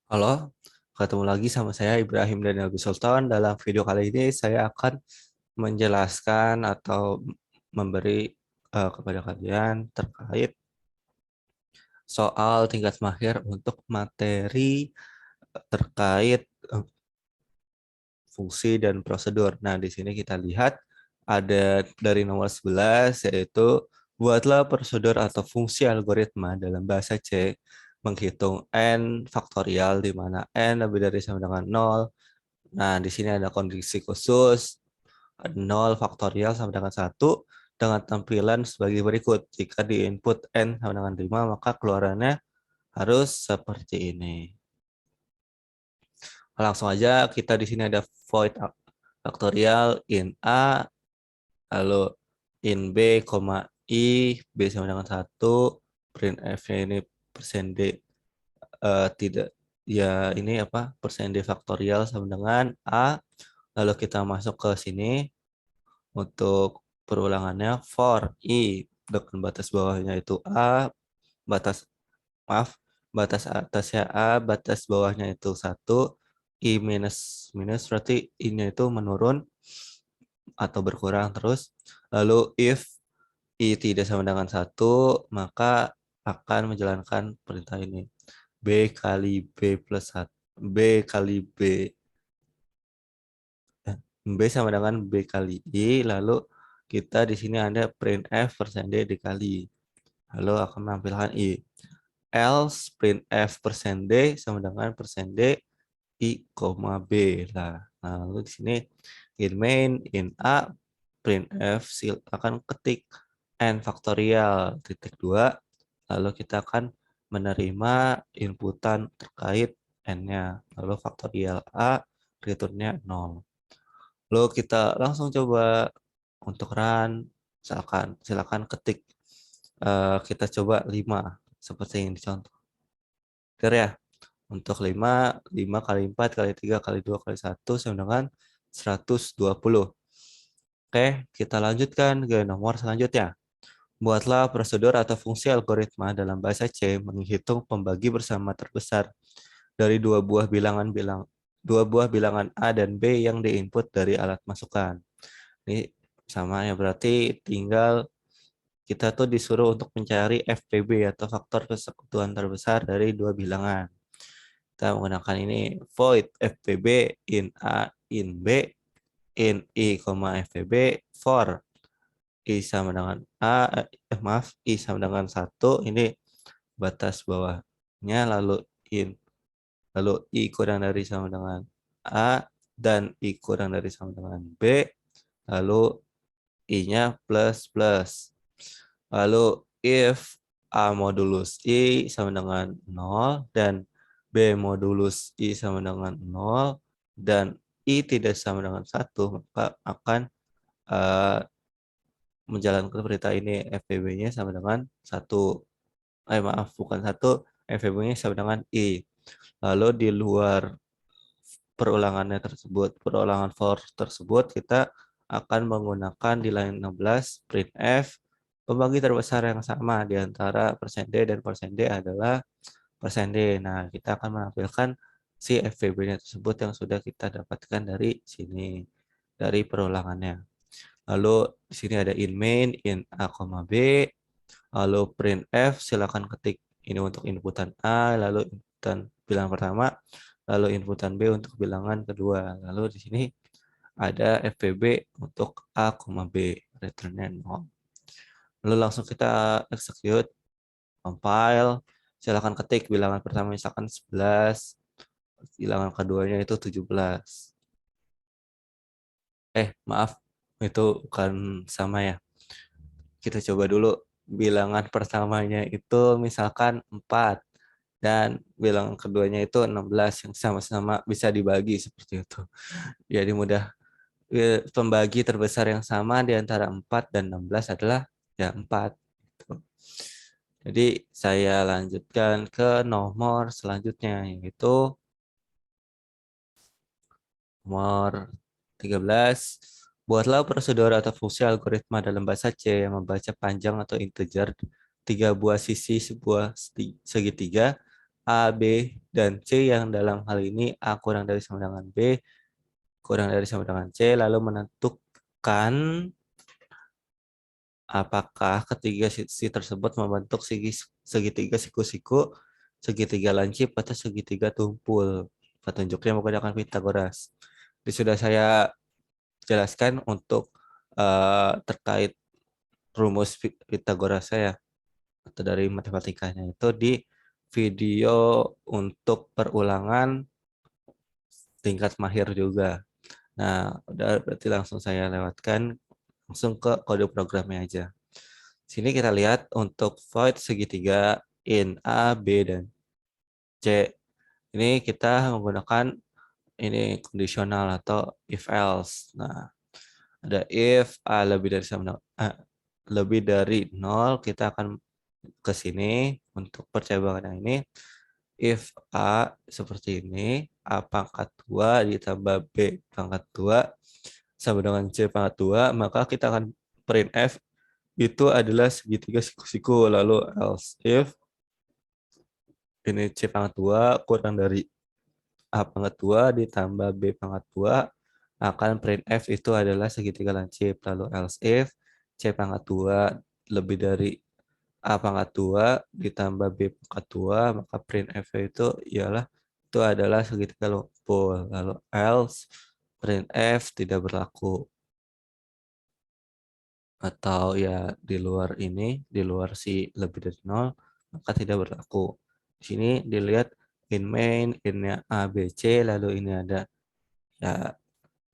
Halo, ketemu lagi sama saya Ibrahim Daniel Sultan. Dalam video kali ini saya akan menjelaskan atau memberi kepada kalian terkait soal tingkat mahir untuk materi terkait fungsi dan prosedur. Nah, di sini kita lihat ada dari nomor 11 yaitu buatlah prosedur atau fungsi algoritma dalam bahasa C menghitung n faktorial di mana n lebih dari sama dengan 0. Nah, di sini ada kondisi khusus 0 faktorial sama dengan 1 dengan tampilan sebagai berikut. Jika di input n sama dengan 5, maka keluarannya harus seperti ini. Langsung aja kita di sini ada void faktorial in A, lalu in B, I, B sama dengan 1, print F-nya ini persen D tidak, ya ini apa, persen D faktorial sama dengan A. Lalu kita masuk ke sini untuk perulangannya for I dengan batas bawahnya itu A, batas batas atasnya A, batas bawahnya itu 1, I minus minus berarti I-nya itu menurun atau berkurang terus. Lalu if I tidak sama dengan 1, maka akan menjalankan perintah ini. B kali B plus 1. B kali B. B sama dengan B kali I. Lalu kita di sini ada print F persen D dikali. Lalu akan menampilkan I. Else print F persen D sama dengan persen D I, B. Nah, lalu di sini in main, in A, print F, silakan ketik N faktorial titik 2, lalu kita akan menerima inputan terkait N-nya, lalu faktorial A, returnnya 0. Lalu kita langsung coba untuk run, silakan ketik, kita coba 5, seperti yang dicontoh. Oke ya, untuk 5 kali 4 kali 3 kali 2 kali 1 sama dengan 120. Oke, kita lanjutkan ke nomor selanjutnya. Buatlah prosedur atau fungsi algoritma dalam bahasa C menghitung pembagi bersama terbesar dari dua buah bilangan A dan B yang diinput dari alat masukan. Ini sama ya, berarti tinggal kita tuh disuruh untuk mencari FPB atau faktor persekutuan terbesar dari dua bilangan. Kita menggunakan ini void FPB in A in B in I, FPB for I sama dengan A, I sama dengan 1, ini batas bawahnya, lalu I kurang dari sama dengan A, dan I kurang dari sama dengan B, lalu I-nya plus plus. Lalu if A modulus I sama dengan 0, dan B modulus I sama dengan 0, dan I tidak sama dengan 1, maka akan menjalankan perintah ini. FPB-nya sama dengan 1. Maaf, bukan 1. FPB-nya sama dengan I. Lalu di luar perulangan for tersebut, kita akan menggunakan di line 16 printf pembagi terbesar yang sama di antara persen %D dan persen %D adalah persen %D. Nah, kita akan menampilkan si FPB-nya tersebut yang sudah kita dapatkan dari sini, dari perulangannya. Lalu di sini ada in main, in A, B, lalu print F, silakan ketik ini untuk inputan A, lalu inputan bilangan pertama, lalu inputan B untuk bilangan kedua. Lalu di sini ada FPB untuk A, B, returnnya 0. Lalu langsung kita execute, compile, silakan ketik bilangan pertama misalkan 11, bilangan keduanya itu 17. Maaf, itu bukan sama ya. Kita coba dulu bilangan pertamanya itu misalkan 4 dan bilangan keduanya itu 16 yang sama-sama bisa dibagi seperti itu. Jadi mudah, pembagi terbesar yang sama di antara 4 dan 16 adalah ya 4. Jadi saya lanjutkan ke nomor selanjutnya, yaitu nomor 13. Buatlah prosedur atau fungsi algoritma dalam bahasa C yang membaca panjang atau integer 3 buah sisi sebuah segitiga A, B, dan C yang dalam hal ini A kurang dari sama dengan B, kurang dari sama dengan C, lalu menentukan apakah ketiga sisi tersebut membentuk segitiga siku-siku, segitiga lancip, atau segitiga tumpul. Petunjuknya menggunakan Pitagoras. Ini sudah saya jelaskan untuk terkait rumus Pitagoras saya atau dari matematikanya itu di video untuk perulangan tingkat mahir juga. Nah, udah berarti langsung saya lewatkan langsung ke kode programnya aja. Sini kita lihat untuk void segitiga in A, B, dan C. Ini kita menggunakan ini kondisional atau if else. Nah, ada if A lebih dari 0, kita akan ke sini untuk percobaan yang ini. If A seperti ini, A pangkat 2 ditambah B pangkat 2 sama dengan C pangkat 2, maka kita akan print F itu adalah segitiga siku-siku. Lalu else if ini C pangkat 2 kurang dari A pangkat 2 ditambah B pangkat 2 akan print F itu adalah segitiga lancip. Lalu else if C pangkat 2 lebih dari A pangkat 2 ditambah B pangkat 2, maka print F itu adalah segitiga lumpur. Lalu else print F tidak berlaku. Atau ya di luar ini, di luar si lebih dari 0, maka tidak berlaku. Di sini dilihat in main, innya A, B, C, lalu ini ada ya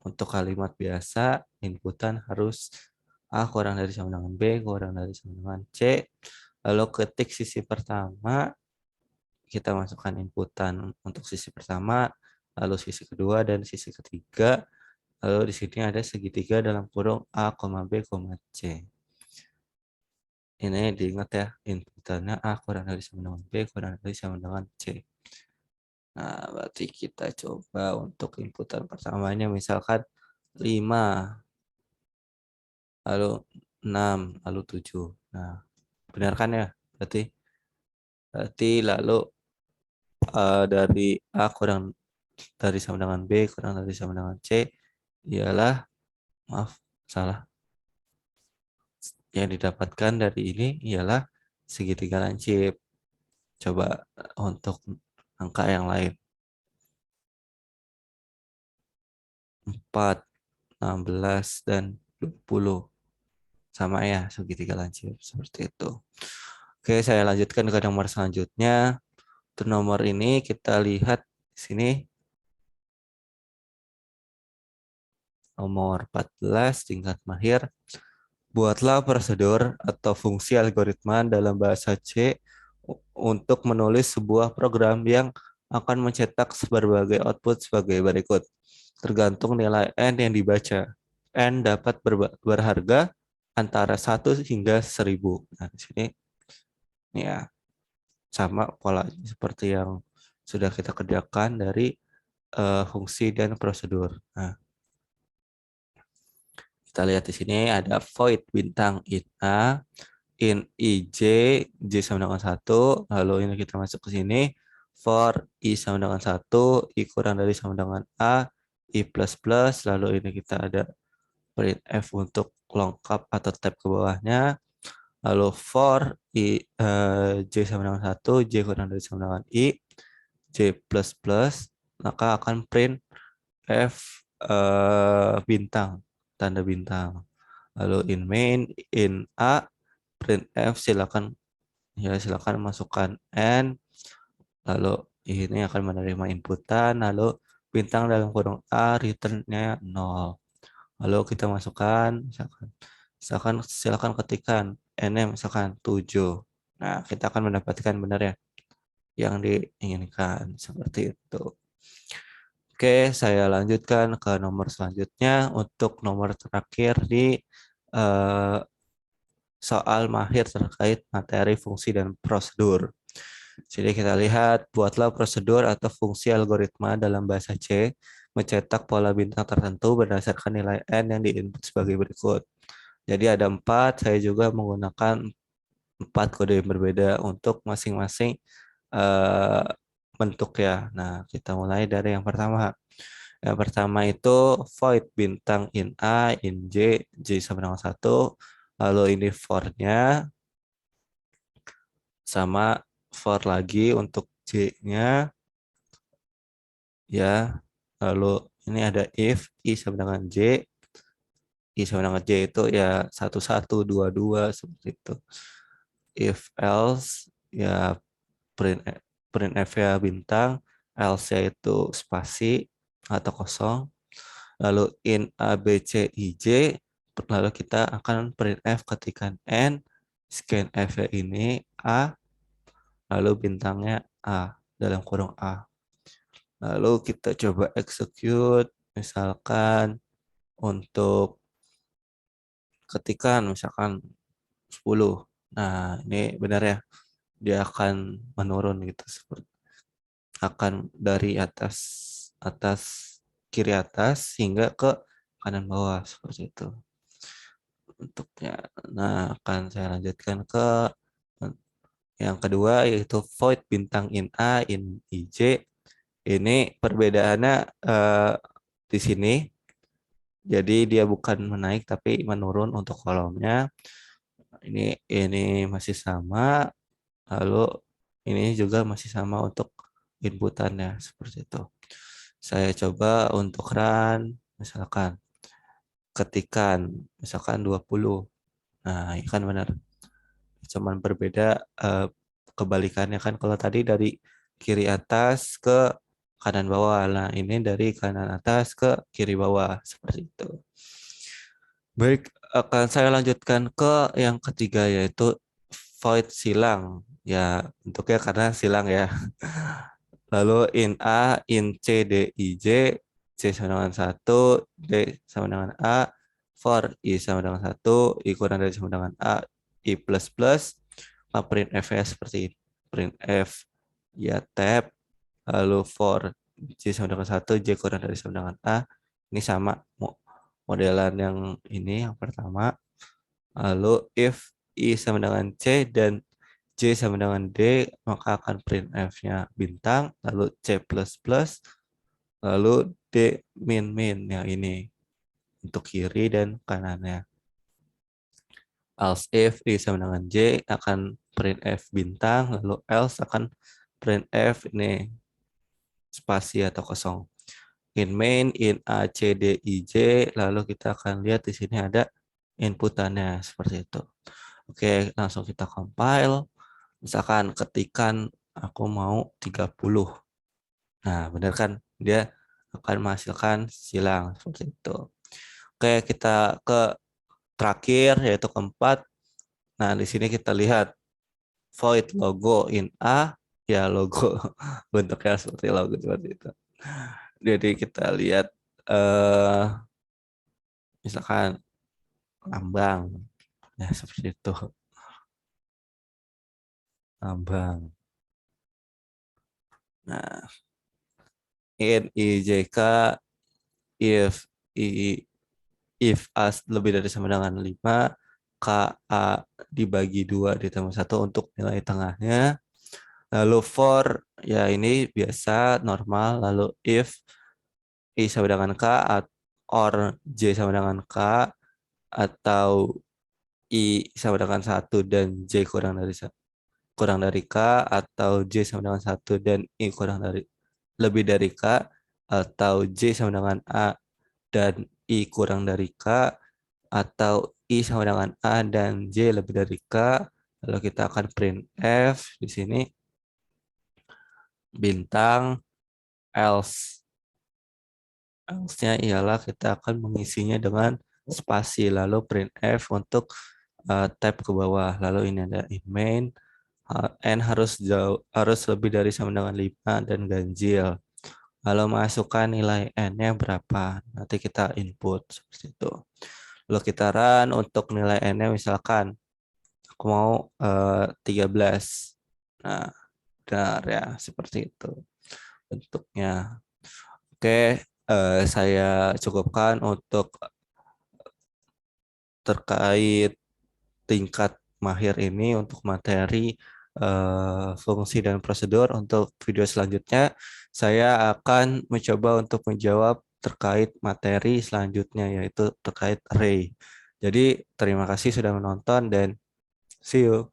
untuk kalimat biasa, inputan harus A kurang dari sama dengan B, kurang dari sama dengan C. Lalu ketik sisi pertama, kita masukkan inputan untuk sisi pertama, lalu sisi kedua, dan sisi ketiga. Lalu di sini ada segitiga dalam kurung A, B, C. Ini diingat ya, inputannya A kurang dari sama dengan B, kurang dari sama dengan C. Nah, berarti kita coba untuk inputan pertamanya misalkan 5, lalu 6, lalu 7. Nah, benar kan ya? Berarti lalu dari A kurang dari sama dengan B, kurang dari sama dengan C, ialah, maaf, salah. Yang didapatkan dari ini ialah segitiga lancip. Coba untuk angka yang lain. 4, 16, dan 20. Sama ya, segitiga lancip. Seperti itu. Oke, saya lanjutkan ke nomor selanjutnya. Untuk nomor ini kita lihat di sini. Nomor 14, tingkat mahir. Buatlah prosedur atau fungsi algoritma dalam bahasa C untuk menulis sebuah program yang akan mencetak berbagai output sebagai berikut. Tergantung nilai N yang dibaca. N dapat berharga antara 1 hingga 1000. Nah, di sini ya sama pola seperti yang sudah kita kerjakan dari fungsi dan prosedur. Nah, kita lihat di sini ada void bintang in A, in IJ, J sama dengan 1, lalu ini kita masuk ke sini, for I sama dengan 1, I kurang dari sama dengan A, I++, lalu ini kita ada print F untuk lengkap atau tab ke bawahnya, lalu for J sama dengan 1, J kurang dari sama dengan I, J++, maka akan print F bintang, tanda bintang. Lalu in main, in A, print F silakan masukkan N, lalu ini akan menerima inputan, lalu bintang dalam kurung A return-nya 0. Lalu kita masukkan, misalkan silakan ketikkan N-nya misalkan 7. Nah, kita akan mendapatkan benar ya yang diinginkan seperti itu. Oke, saya lanjutkan ke nomor selanjutnya. Untuk nomor terakhir di soal mahir terkait materi fungsi dan prosedur. Jadi kita lihat, buatlah prosedur atau fungsi algoritma dalam bahasa C, mencetak pola bintang tertentu berdasarkan nilai N yang diinput sebagai berikut. Jadi ada 4, saya juga menggunakan 4 kode yang berbeda untuk masing-masing bentuk ya. Nah, kita mulai dari yang pertama. Yang pertama itu void bintang in A, in J sama dengan 1. Lalu ini for-nya sama for lagi untuk J-nya ya. Lalu ini ada if I sama dengan J. I sama dengan J itu ya 1122 seperti itu. If else ya print print F ya bintang, else ya itu spasi atau kosong. Lalu in A, B, C, I, J, lalu kita akan print F ketikkan N, scan F nya ini A, lalu bintangnya A, dalam kurung A. Lalu kita coba execute, misalkan untuk ketikan, misalkan 10. Nah, ini benar ya, dia akan menurun gitu. Akan dari atas atas kiri atas hingga ke kanan bawah seperti itu bentuknya. Nah, akan saya lanjutkan ke yang kedua yaitu void bintang in A, in IJ. Ini perbedaannya di sini. Jadi dia bukan menaik tapi menurun untuk kolomnya. Ini masih sama. Lalu ini juga masih sama untuk inputannya seperti itu. Saya coba untuk run misalkan ketikan misalkan 20. Nah, ini kan benar. Cuman berbeda kebalikannya kan kalau tadi dari kiri atas ke kanan bawah. Nah, ini dari kanan atas ke kiri bawah seperti itu. Baik, akan saya lanjutkan ke yang ketiga yaitu void silang. Ya, bentuknya karena silang ya. Lalu in A, in C, D, I, J, C sama dengan 1, D sama dengan A, for I sama dengan 1, I kurang dari sama dengan A, I plus plus, print F ya seperti ini. Print F ya tab, lalu for J sama dengan 1, J kurang dari sama dengan A. Ini sama modelan yang ini yang pertama. Lalu if I sama dengan C dan J sama dengan D, maka akan print F-nya bintang, lalu C++, lalu D min yang ini untuk kiri dan kanannya. Else if I sama dengan J akan print F bintang, lalu else akan print F ini spasi atau kosong. In main, in A, C, D, I, J, lalu kita akan lihat di sini ada inputannya seperti itu. Oke, langsung kita compile. Misalkan ketikan aku mau 30. Nah, benar kan? Dia akan menghasilkan silang seperti itu. Oke, kita ke terakhir yaitu keempat. Nah, di sini kita lihat void logo in A, ya logo bentuknya seperti logo seperti itu. Jadi kita lihat misalkan lambang, ya seperti itu, lambang. Nah, in IJK if I if A lebih dari sama dengan 5, KA dibagi 2 ditambah 1 untuk nilai tengahnya. Lalu for, ya ini biasa, normal. Lalu if I sama dengan K, or J sama dengan K, atau I sama dengan 1 dan J kurang dari K, atau J sama dengan 1 dan I kurang dari lebih dari K, atau J sama dengan A dan I kurang dari K, atau I sama dengan A dan J lebih dari K. Lalu kita akan print F di sini bintang else. Else-nya ialah kita akan mengisinya dengan spasi lalu print F untuk tab ke bawah. Lalu ini ada in main, n harus lebih dari sama dengan 5 dan ganjil. Lalu masukkan nilai n-nya berapa. Nanti kita input seperti itu. Lalu kita run untuk nilai n-nya misalkan aku mau 13. Nah, benar ya seperti itu bentuknya. Oke, saya cukupkan untuk terkait tingkat mahir ini untuk materi fungsi dan prosedur. Untuk video selanjutnya, saya akan mencoba untuk menjawab terkait materi selanjutnya, yaitu terkait array. Jadi, terima kasih sudah menonton dan see you.